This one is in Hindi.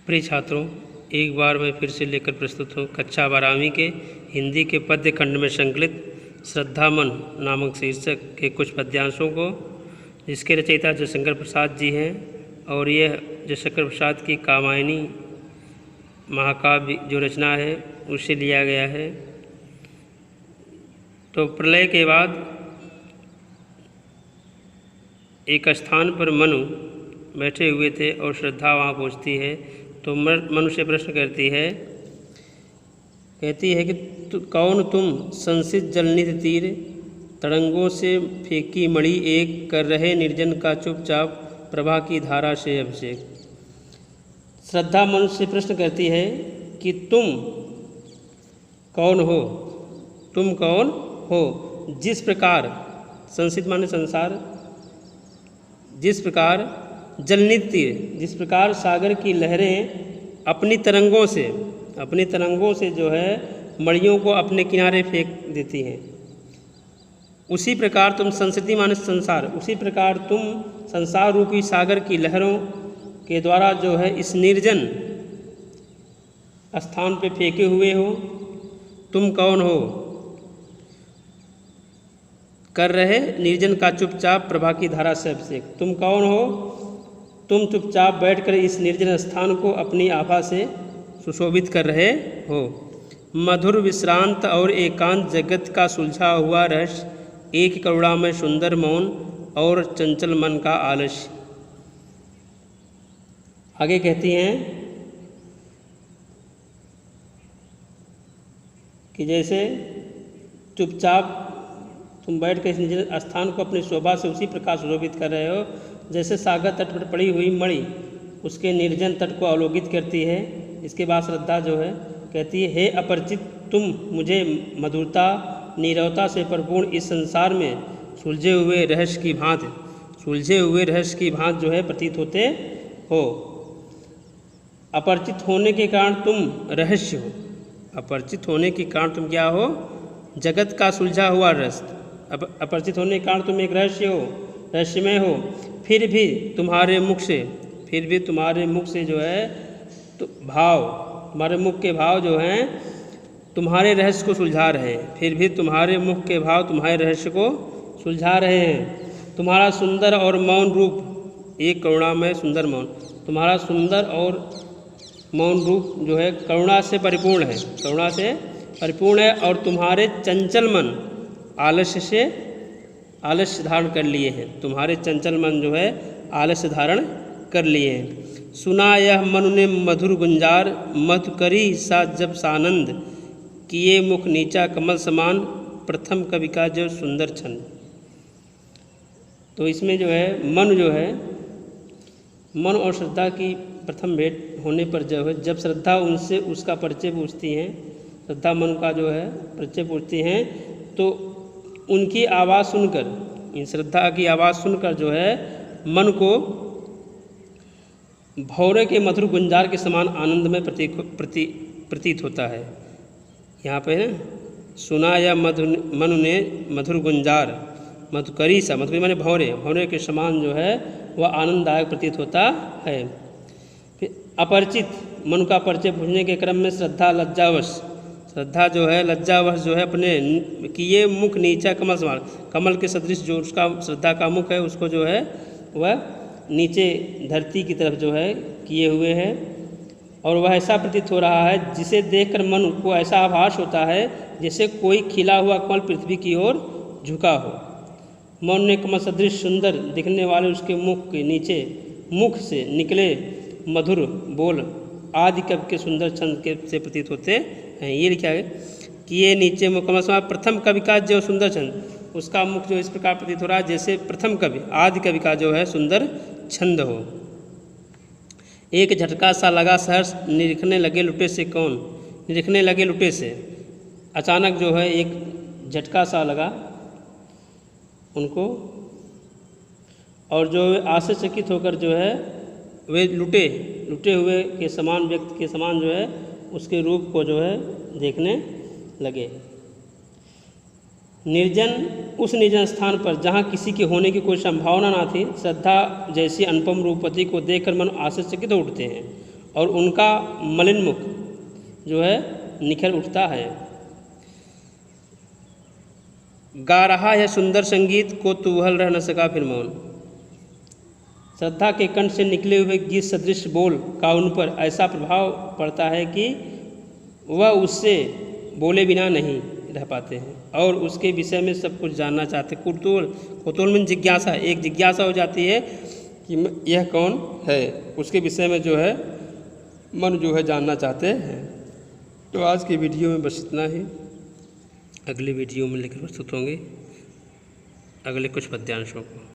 प्रिय छात्रों, एक बार मैं फिर से लेकर प्रस्तुत हूँ कक्षा 12वीं के हिंदी के पद्य खंड में संकलित श्रद्धामन नामक शीर्षक के कुछ पद्यांशों को, जिसके रचयिता जयशंकर प्रसाद जी हैं और यह जयशंकर प्रसाद की कामायनी महाकाव्य जो रचना है उससे लिया गया है। तो प्रलय के बाद एक स्थान पर मनु बैठे हुए थे और श्रद्धा वहाँ पहुँचती है। तो मनु से प्रश्न करती है, कहती है कि कौन तुम संसित जलनिध तीर, तरंगों से फेंकी मणि एक, कर रहे निर्जन का चुपचाप प्रभा की धारा से अभिषेक। श्रद्धा मनु से प्रश्न करती है कि तुम कौन हो, तुम कौन हो, जिस प्रकार संसित माने संसार, जिस प्रकार जलनिध तीर, जिस प्रकार सागर की लहरें अपनी तरंगों से जो है मणियों को अपने किनारे फेंक देती हैं, उसी प्रकार तुम संसिति माने संसार, उसी प्रकार तुम संसार रूपी सागर की लहरों के द्वारा जो है इस निर्जन स्थान पे फेंके हुए हो। तुम कौन हो, कर रहे निर्जन का चुपचाप प्रभा की धारा से अभिषेक। तुम कौन हो, तुम चुपचाप बैठकर इस निर्जन स्थान को अपनी आभा से सुशोभित कर रहे हो। मधुर विश्रांत और एकांत जगत का सुलझा हुआ रहस्य, एक करुणा में सुंदर मौन और चंचल मन का आलस्य। आगे कहती हैं कि जैसे चुपचाप तुम बैठ कर इस निर्जन स्थान को अपनी शोभा से उसी प्रकार सुशोभित कर रहे हो, जैसे सागर तट पर पड़ी हुई मणि उसके निर्जन तट को अवलोकित करती है। इसके बाद श्रद्धा जो है कहती है, हे अपरिचित, तुम मुझे मधुरता नीरवता से परिपूर्ण इस संसार में सुलझे हुए रहस्य की भांति जो है प्रतीत होते हो। अपरिचित होने के कारण तुम रहस्य हो, अपरिचित होने के कारण तुम क्या हो, जगत का सुलझा हुआ रहस्य। अपरिचित होने के कारण तुम एक रहस्य हो, रहस्यमय हो। फिर भी तुम्हारे मुख से जो है तो तुम्हारे मुख के भाव जो हैं तुम्हारे रहस्य को सुलझा रहे हैं। फिर भी तुम्हारे मुख के भाव तुम्हारे रहस्य को सुलझा रहे हैं। तुम्हारा सुंदर और मौन रूप, एक करुणा में सुंदर मौन, तुम्हारा सुंदर और मौन रूप जो है करुणा से परिपूर्ण है, और तुम्हारे चंचल मन आलस्य धारण कर लिए हैं। तुम्हारे चंचल मन जो है आलस्य धारण कर लिए हैं। सुना यह मनु ने मधुर गुंजार, मधुकरी सा जब सानंद, किए मुख नीचा कमल समान, प्रथम कवि का जो सुंदर छंद। तो इसमें जो है मन और श्रद्धा की प्रथम भेंट होने पर जो है जब श्रद्धा उनसे उसका परिचय पूछती हैं, श्रद्धा मन का जो है परिचय पूछती हैं, तो उनकी आवाज़ सुनकर, इन श्रद्धा की आवाज़ सुनकर जो है मन को भौरे के मधुर गुंजार के समान आनंद में प्रतीत होता है। यहाँ पे है सुना या मनु ने मधुर गुंजार, मधुकरी सा, मधुकरी माने भौरे के समान जो है वह आनंददायक प्रतीत होता है। फिर अपरिचित मन का परिचय पूछने के क्रम में श्रद्धा जो है लज्जावश जो है अपने किए मुख नीचा कमल समान, कमल के सदृश जो उसका श्रद्धा का मुख है उसको जो है वह नीचे धरती की तरफ जो है किए हुए है, और वह ऐसा प्रतीत हो रहा है जिसे देखकर मन को ऐसा आभास होता है जैसे कोई खिला हुआ कमल पृथ्वी की ओर झुका हो। मन ने कमल सदृश सुंदर दिखने वाले उसके मुख के नीचे मुख से निकले मधुर बोल आदि कवि के सुंदर छंद के से प्रतीत होते हैं। ये लिखा है कि ये नीचे मुकम्मल समाज प्रथम कवि का जो सुंदर छंद, उसका मुख जो इस प्रकार प्रतीत हो रहा है जैसे प्रथम कवि आदि कवि का जो है सुंदर छंद हो। एक झटका सा लगा सहर्ष, निरीखने लगे लुटे से, अचानक जो है एक झटका सा लगा उनको, और जो आश्चर्यचकित होकर जो है वे लुटे हुए के समान व्यक्ति के समान जो है उसके रूप को जो है देखने लगे। उस निर्जन स्थान पर जहाँ किसी के होने की कोई संभावना ना थी, श्रद्धा जैसी अनुपम रूपवती को देखकर मन आश्चर्यचकित हो उठते हैं और उनका मलिन मुख जो है निखर उठता है। गा रहा है सुंदर संगीत को तुवहल रह न सका फिर मौन। श्रद्धा के कंठ से निकले हुए गीत सदृश बोल का उन पर ऐसा प्रभाव पड़ता है कि वह उससे बोले बिना नहीं रह पाते हैं और उसके विषय में सब कुछ जानना चाहते हैं। कुतूहल में जिज्ञासा, एक जिज्ञासा हो जाती है कि यह कौन है, उसके विषय में जो है मन जो है जानना चाहते हैं। तो आज की वीडियो में बस इतना ही। अगली वीडियो में लेकर प्रस्तुत होंगे अगले कुछ पद्यांशों को।